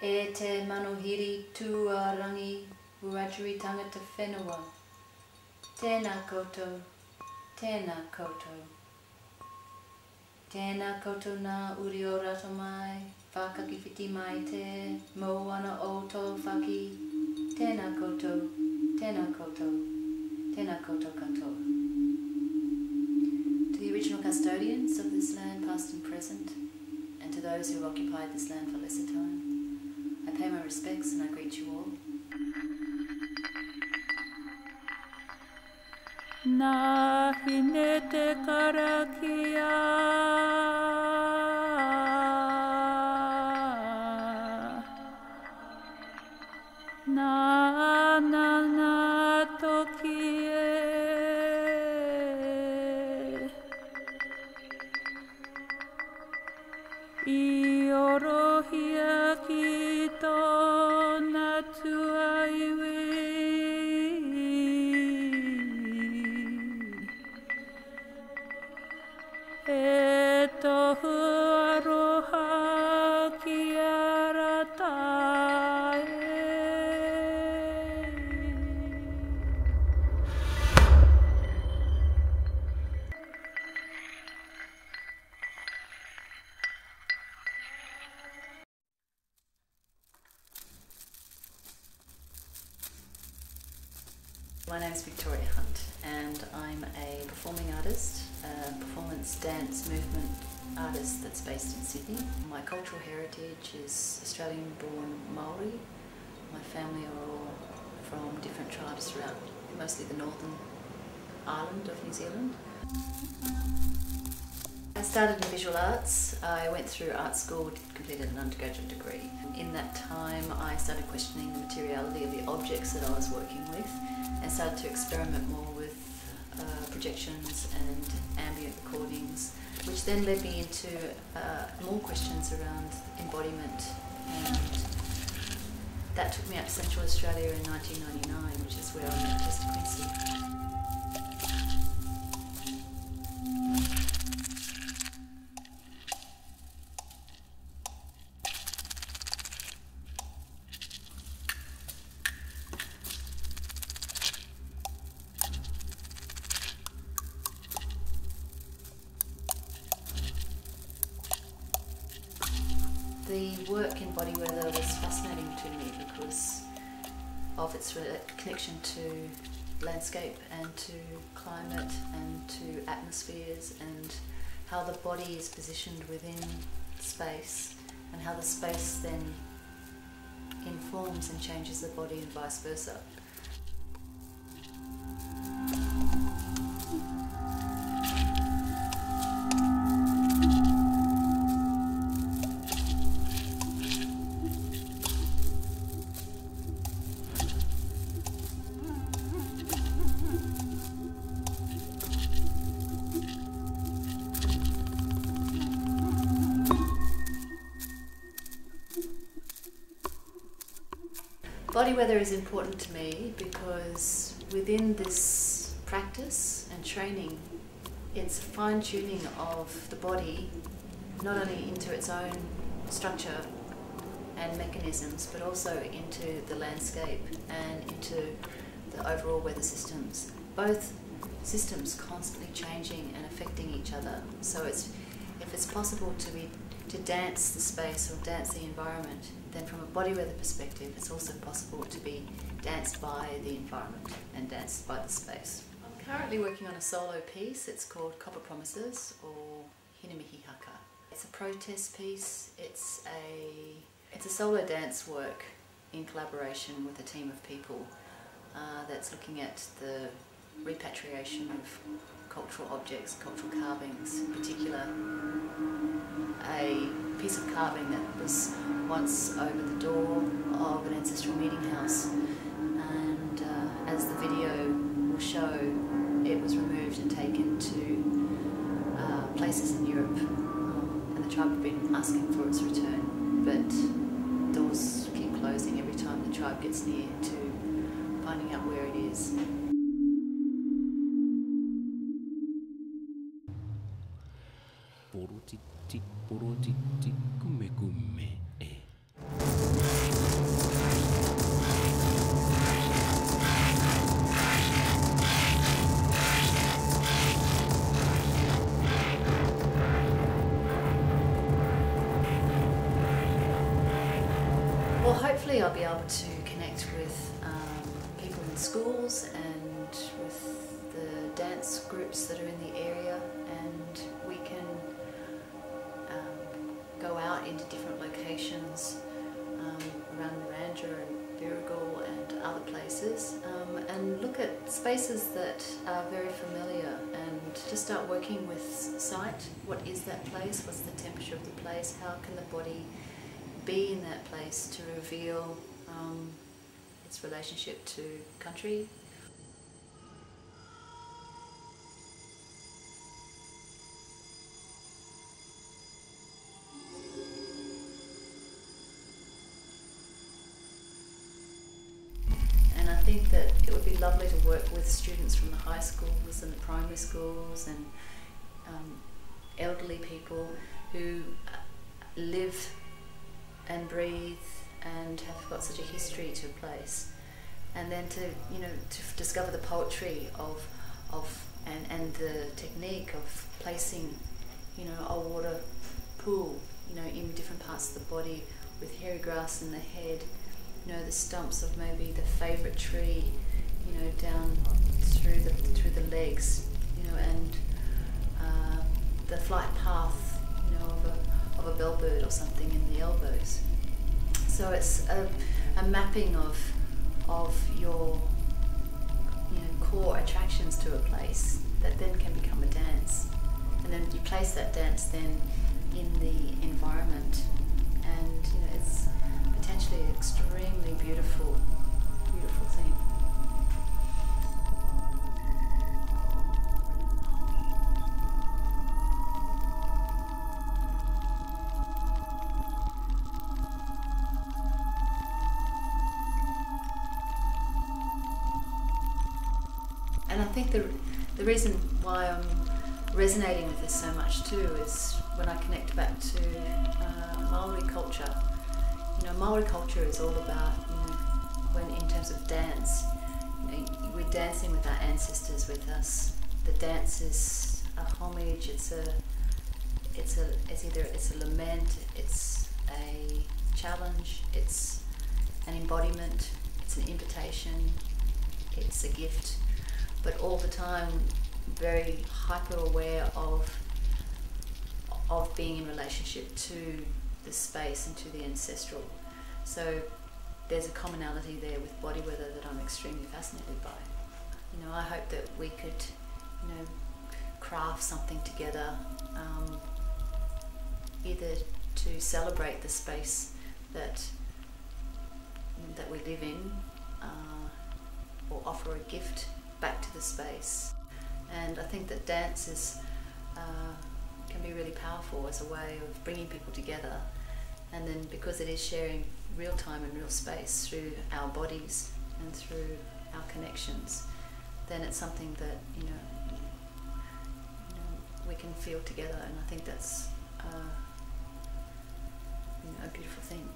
E te manohiri tuarangi uraturi tangata whenua. Tēnā koutou, tēnā koutou. Tēnā koutou nā uri o rato mai, whakaki whiti mai te, moana o tō whaki. Tēnā koutou, tēnā koutou, tēnā koutou katoa. To the original custodians of this land, past and present, and to those who have occupied this land for lesser time, I pay my respects and I greet you all. Nā hine te karakia Nā nana toki I orohia ki tōna tuaiwi E tohu aroha ki aratai My name is Victoria Hunt and I'm a performing artist, a performance dance movement artist that's based in Sydney. My cultural heritage is Australian born Maori. My family are all from different tribes throughout mostly the northern island of New Zealand. I started in visual arts. I went through art school, completed an undergraduate degree. In that time I started questioning the materiality of the objects that I was working with and started to experiment more with projections and ambient recordings, which then led me into more questions around embodiment, and that took me out to Central Australia in 1999, which is where I met Mr. Quincy. The work in Body Weather was fascinating to me because of its connection to landscape and to climate and to atmospheres, and how the body is positioned within space and how the space then informs and changes the body and vice versa. Body weather is important to me because within this practice and training, it's fine-tuning of the body not only into its own structure and mechanisms, but also into the landscape and into the overall weather systems. Both systems constantly changing and affecting each other. So if it's possible to dance the space or dance the environment, then from a body weather perspective, it's also possible to be danced by the environment and danced by the space. I'm currently working on a solo piece. It's called Copper Promises, or Hinamihi Haka. It's a protest piece. It's a solo dance work in collaboration with a team of people that's looking at the repatriation of cultural objects, cultural carvings, in particular a piece of carving that was once over the door of an ancestral meeting house, and as the video will show, it was removed and taken to places in Europe, and the tribe have been asking for its return, but doors keep closing every time the tribe gets near to finding out where it is. Kume kume, hopefully I'll be able to connect with people in schools and with the dance groups that are in the area, and we can go out into different locations around Miranda and Birragul and other places, and look at spaces that are very familiar and just start working with sight. What is that place? What's the temperature of the place? How can the body be in that place to reveal its relationship to country? And I think that it would be lovely to work with students from the high schools and the primary schools and elderly people who live and breathe and have got such a history to a place, and then to discover the poetry of and the technique of placing a water pool in different parts of the body with hairy grass in the head, the stumps of maybe the favourite tree, down through the legs, and the flight path, of a bellbird or something in the elbows. So it's a mapping of your core attractions to a place that then can become a dance, and then you place that dance then in the environment, and it's potentially an extremely beautiful thing. And I think the reason why I'm resonating with this so much too is when I connect back to Maori culture. Maori culture is all about, when in terms of dance, we're dancing with our ancestors with us. The dance is a homage. It's a lament. It's a challenge. It's an embodiment. It's an invitation. It's a gift. But all the time very hyper aware of being in relationship to the space and to the ancestral. So there's a commonality there with body weather that I'm extremely fascinated by. I hope that we could craft something together, either to celebrate the space that we live in, or offer a gift back to the space. And I think that dance can be really powerful as a way of bringing people together, and then because it is sharing real time and real space through our bodies and through our connections, then it's something that we can feel together, and I think that's a beautiful thing.